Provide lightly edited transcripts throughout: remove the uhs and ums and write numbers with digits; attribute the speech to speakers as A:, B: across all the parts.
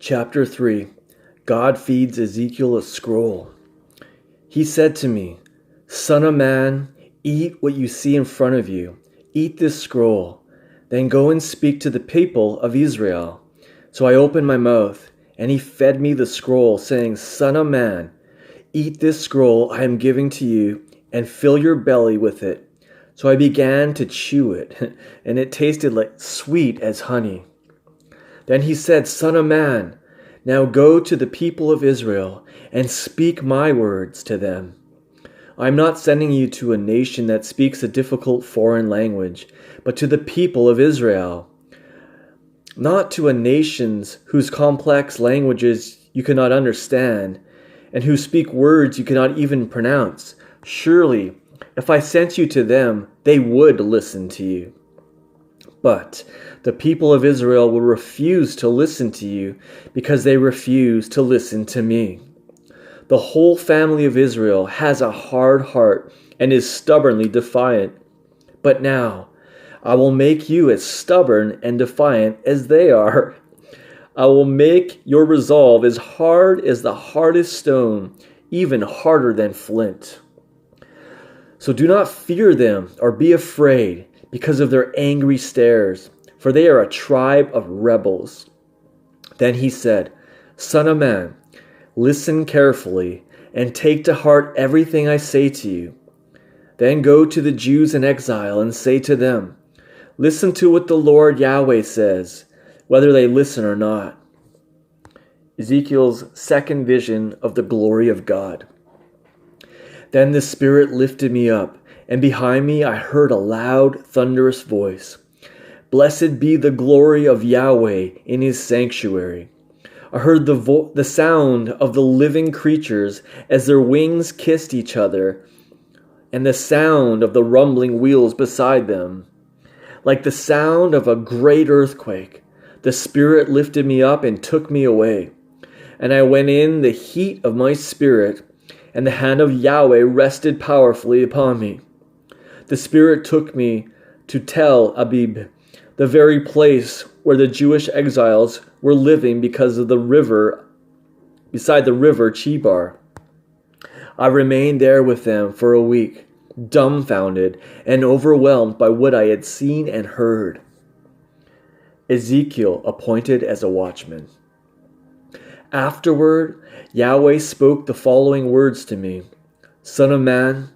A: Chapter 3. God feeds Ezekiel a scroll. He said to me, "Son of man, eat what you see in front of you. Eat this scroll. Then go and speak to the people of Israel." So I opened my mouth, and he fed me the scroll, saying, "Son of man, eat this scroll I am giving to you, and fill your belly with it." So I began to chew it, and it tasted like sweet as honey. Then he said, "Son of man, now go to the people of Israel and speak my words to them. I am not sending you to a nation that speaks a difficult foreign language, but to the people of Israel, not to a nations whose complex languages you cannot understand, and who speak words you cannot even pronounce. Surely, if I sent you to them, they would listen to you. But the people of Israel will refuse to listen to you because they refuse to listen to me. The whole family of Israel has a hard heart and is stubbornly defiant. But now I will make you as stubborn and defiant as they are. I will make your resolve as hard as the hardest stone, even harder than flint. So do not fear them or be afraid because of their angry stares, for they are a tribe of rebels." Then he said, "Son of man, listen carefully and take to heart everything I say to you. Then go to the Jews in exile and say to them, 'Listen to what the Lord Yahweh says,' whether they listen or not." Ezekiel's second vision of the glory of God. Then the Spirit lifted me up, and behind me I heard a loud, thunderous voice. "Blessed be the glory of Yahweh in his sanctuary." I heard the sound of the living creatures as their wings kissed each other, and the sound of the rumbling wheels beside them. Like the sound of a great earthquake, the Spirit lifted me up and took me away. And I went in the heat of my spirit, and the hand of Yahweh rested powerfully upon me. The Spirit took me to Tel Abib, the very place where the Jewish exiles were living because of the river, beside the river Chebar. I remained there with them for a week, dumbfounded and overwhelmed by what I had seen and heard. Ezekiel appointed as a watchman. Afterward, Yahweh spoke the following words to me: "Son of man,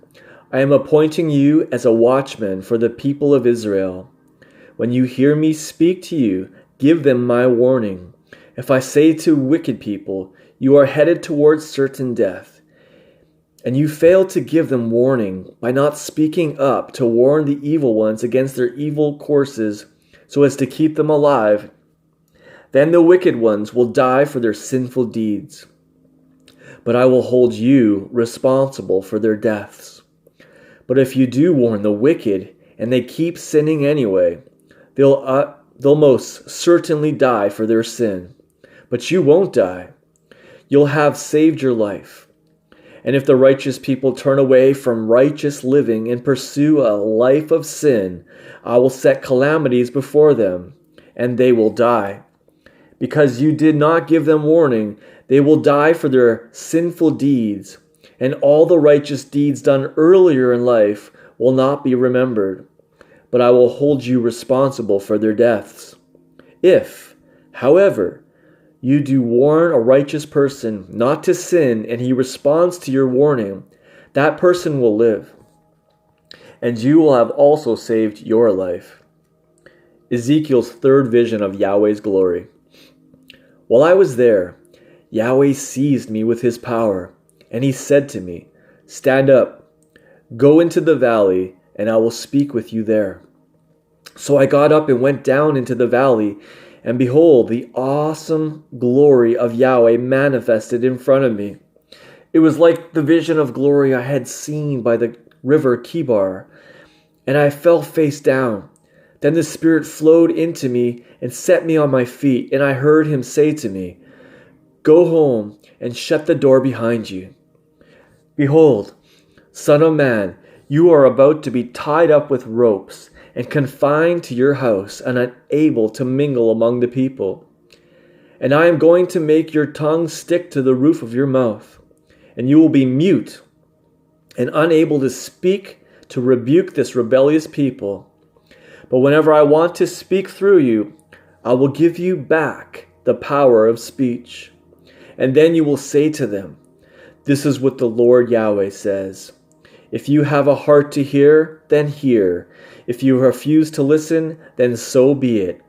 A: I am appointing you as a watchman for the people of Israel. When you hear me speak to you, give them my warning. If I say to wicked people, 'You are headed towards certain death,' and you fail to give them warning by not speaking up to warn the evil ones against their evil courses so as to keep them alive, then the wicked ones will die for their sinful deeds. But I will hold you responsible for their deaths. But if you do warn the wicked and they keep sinning anyway, they'll most certainly die for their sin. But you won't die. You'll have saved your life. And if the righteous people turn away from righteous living and pursue a life of sin, I will set calamities before them, and they will die. Because you did not give them warning, they will die for their sinful deeds, and all the righteous deeds done earlier in life will not be remembered. But I will hold you responsible for their deaths. If, however, you do warn a righteous person not to sin and he responds to your warning, that person will live, and you will have also saved your life." Ezekiel's third vision of Yahweh's glory. While I was there, Yahweh seized me with his power, and he said to me, "Stand up, go into the valley, and I will speak with you there." So I got up and went down into the valley, and behold, the awesome glory of Yahweh manifested in front of me. It was like the vision of glory I had seen by the river Chebar, and I fell face down. Then the Spirit flowed into me and set me on my feet, and I heard him say to me, "Go home and shut the door behind you. Behold, Son of man, you are about to be tied up with ropes and confined to your house and unable to mingle among the people. And I am going to make your tongue stick to the roof of your mouth, and you will be mute and unable to speak to rebuke this rebellious people. But whenever I want to speak through you, I will give you back the power of speech. And then you will say to them, 'This is what the Lord Yahweh says.' If you have a heart to hear, then hear. If you refuse to listen, then so be it.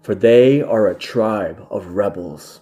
A: For they are a tribe of rebels."